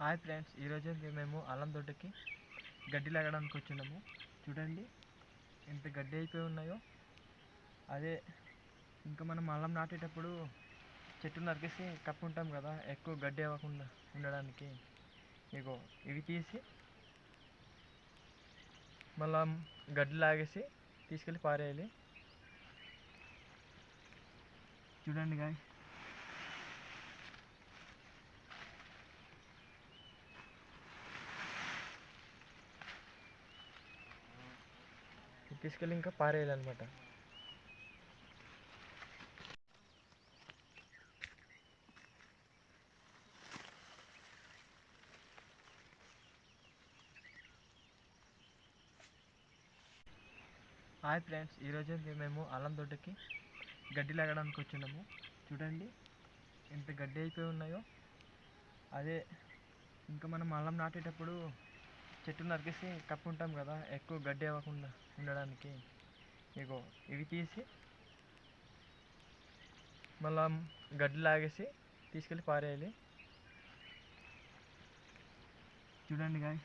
Hi friends, ఈరోజు మేము అల్లం తోటకి గడ్డి లాగడానికి వచ్చినాము. చూడండి ఎంత గడ్డి అయిపోయి ఉన్నాయో. అదే ఇంకా మనం అల్లం నాటేటప్పుడు చెట్టు నరికేసి కప్పుకుంటాం కదా, ఎక్కువ గడ్డి అవ్వకుండా ఉండడానికి. ఇగో ఇవి తీసి మళ్ళా గడ్డి లాగేసి తీసుకెళ్ళి పారేయాలి. చూడండి గాయ్, తీసుకెళ్ళి ఇంకా పారేయాలన్నమాట. హాయ్ ఫ్రెండ్స్, ఈరోజు మేము అల్లం తోటకి గడ్డి లాగడానికి వచ్చినాము. చూడండి ఎంత గడ్డి అయిపోయి ఉన్నాయో. అదే ఇంకా మనం అల్లం నాటేటప్పుడు చెట్టు నరికేసి కప్పుకుంటాం కదా, ఎక్కువ గడ్డి అవ్వకుండా ఉండడానికి. ఇగో ఇవి తీసి మళ్ళా గడ్డి లాగేసి తీసుకెళ్ళి పారేయాలి. చూడండి గాయ్,